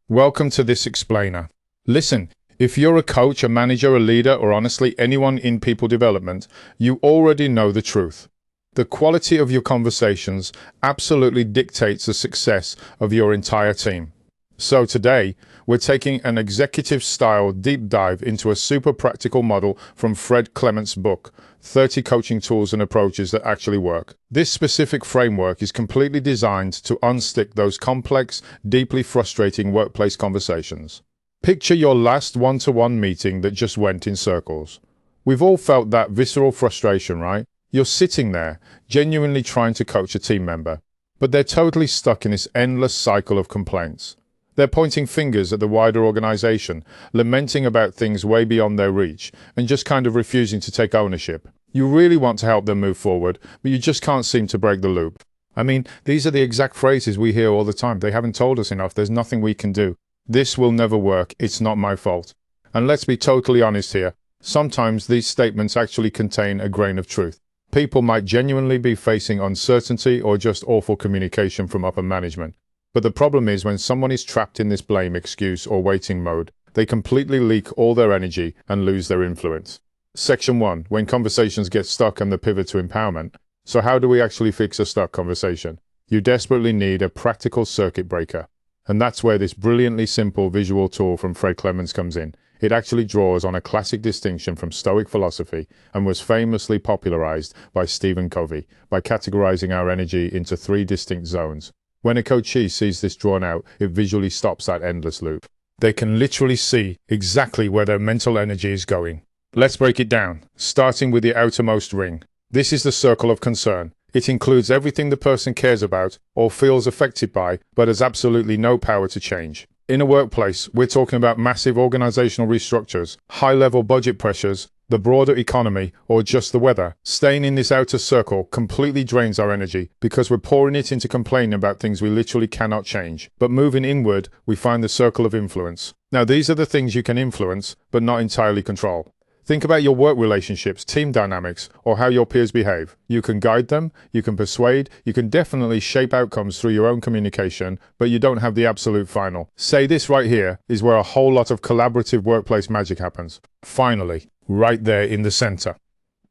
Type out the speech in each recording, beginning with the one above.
Welcome to this explainer. Listen, if you're a coach, a manager, a leader, or honestly anyone in people development, you already know the truth. The quality of your conversations absolutely dictates the success of your entire team. So today, we're taking an executive-style deep dive into a super practical model from Clements' book, 30 Coaching Tools and Approaches That Actually Work. This specific framework is completely designed to unstick those complex, deeply frustrating workplace conversations. Picture your last one-to-one meeting that just went in circles. We've all felt that visceral frustration, right? You're sitting there, genuinely trying to coach a team member, but they're totally stuck in this endless cycle of complaints. They're pointing fingers at the wider organization, lamenting about things way beyond their reach, and just kind of refusing to take ownership. You really want to help them move forward, but you just can't seem to break the loop. I mean, these are the exact phrases we hear all the time. They haven't told us enough. There's nothing we can do. This will never work. It's not my fault. And let's be totally honest here. Sometimes these statements actually contain a grain of truth. People might genuinely be facing uncertainty or just awful communication from upper management. But the problem is when someone is trapped in this blame, excuse, or waiting mode, they completely leak all their energy and lose their influence. Section 1. When conversations get stuck and the pivot to empowerment. So how do we actually fix a stuck conversation? You desperately need a practical circuit breaker. And that's where this brilliantly simple visual tool from Clements comes in. It actually draws on a classic distinction from Stoic philosophy and was famously popularized by Stephen Covey by categorizing our energy into 3 distinct zones. When a coachee sees this drawn out, it visually stops that endless loop. They can literally see exactly where their mental energy is going. Let's break it down, starting with the outermost ring. This is the circle of concern. It includes everything the person cares about or feels affected by, but has absolutely no power to change. In a workplace, we're talking about massive organizational restructures, high-level budget pressures, the broader economy, or just the weather. Staying in this outer circle completely drains our energy because we're pouring it into complaining about things we literally cannot change. But moving inward, we find the circle of influence. Now, these are the things you can influence, but not entirely control. Think about your work relationships, team dynamics, or how your peers behave. You can guide them, you can persuade, you can definitely shape outcomes through your own communication, but you don't have the absolute final. Say this right here is where a whole lot of collaborative workplace magic happens. Finally, right there in the center,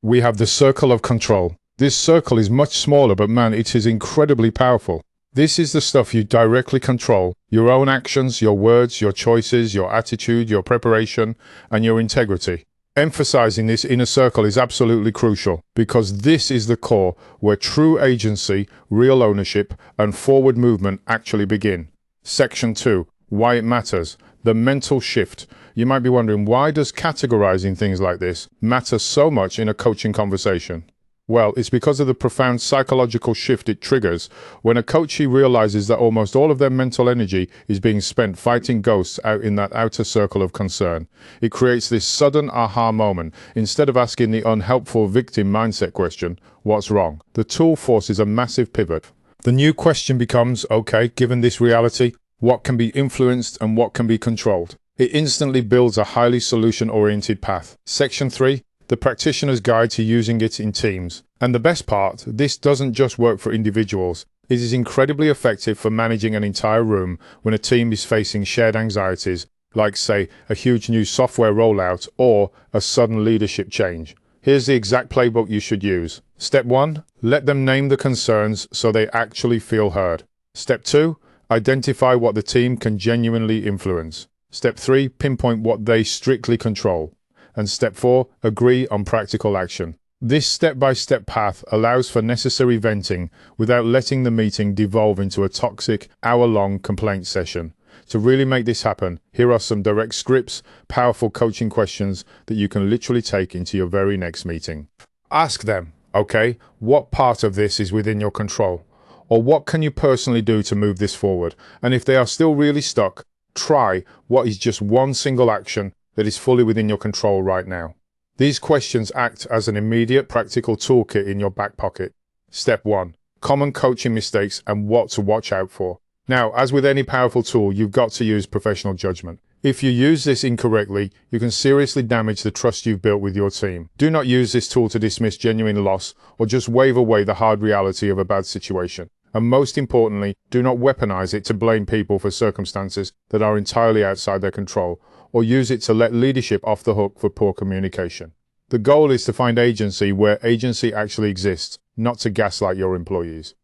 we have the circle of control. This circle is much smaller, but man, it is incredibly powerful. This is the stuff you directly control, your own actions, your words, your choices, your attitude, your preparation, and your integrity. Emphasizing this inner circle is absolutely crucial because this is the core where true agency, real ownership, and forward movement actually begin. Section 2. Why it matters. The mental shift. You might be wondering, why does categorizing things like this matter so much in a coaching conversation? Well, it's because of the profound psychological shift it triggers when a coachee realizes that almost all of their mental energy is being spent fighting ghosts out in that outer circle of concern. It creates this sudden aha moment. Instead of asking the unhelpful victim mindset question, what's wrong? The tool forces a massive pivot. The new question becomes, okay, given this reality, what can be influenced and what can be controlled? It instantly builds a highly solution-oriented path. Section 3. The practitioner's guide to using it in teams. And the best part, this doesn't just work for individuals. It is incredibly effective for managing an entire room when a team is facing shared anxieties, like say a huge new software rollout or a sudden leadership change. Here's the exact playbook you should use. Step 1, let them name the concerns so they actually feel heard. Step 2, identify what the team can genuinely influence. Step 3, pinpoint what they strictly control. And step 4, agree on practical action. This step-by-step path allows for necessary venting without letting the meeting devolve into a toxic, hour-long complaint session. To really make this happen, here are some direct scripts, powerful coaching questions that you can literally take into your very next meeting. Ask them, okay, what part of this is within your control? Or what can you personally do to move this forward? And if they are still really stuck, try what is just one single action that is fully within your control right now. These questions act as an immediate practical toolkit in your back pocket. Step 1. Common coaching mistakes and what to watch out for. Now, as with any powerful tool, you've got to use professional judgment. If you use this incorrectly, you can seriously damage the trust you've built with your team. Do not use this tool to dismiss genuine loss or just wave away the hard reality of a bad situation. And most importantly, do not weaponize it to blame people for circumstances that are entirely outside their control, or use it to let leadership off the hook for poor communication. The goal is to find agency where agency actually exists, not to gaslight your employees.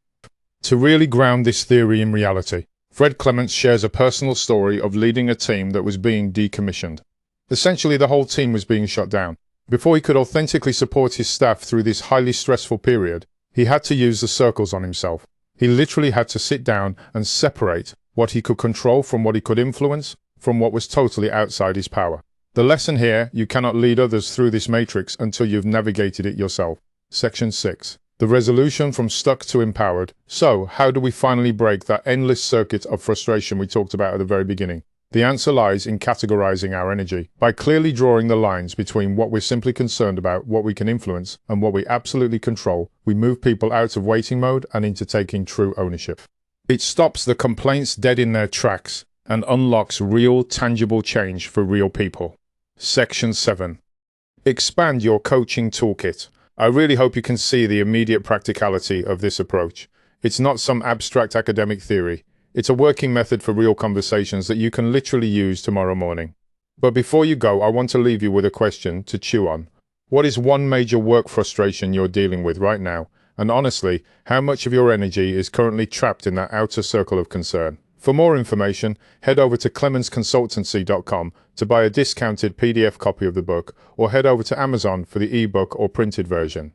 To really ground this theory in reality, Fred Clements shares a personal story of leading a team that was being decommissioned. Essentially, the whole team was being shut down. Before he could authentically support his staff through this highly stressful period, he had to use the circles on himself. He literally had to sit down and separate what he could control from what he could influence, from what was totally outside his power. The lesson here: you cannot lead others through this matrix until you've navigated it yourself. Section 6. The resolution from stuck to empowered. So, how do we finally break that endless circuit of frustration we talked about at the very beginning? The answer lies in categorizing our energy. By clearly drawing the lines between what we're simply concerned about, what we can influence, and what we absolutely control, we move people out of waiting mode and into taking true ownership. It stops the complaints dead in their tracks and unlocks real, tangible change for real people. Section 7. Expand your coaching toolkit. I really hope you can see the immediate practicality of this approach. It's not some abstract academic theory. It's a working method for real conversations that you can literally use tomorrow morning. But before you go, I want to leave you with a question to chew on. What is one major work frustration you're dealing with right now? And honestly, how much of your energy is currently trapped in that outer circle of concern? For more information, head over to ClementsConsultancy.com to buy a discounted PDF copy of the book, or head over to Amazon for the ebook or printed version.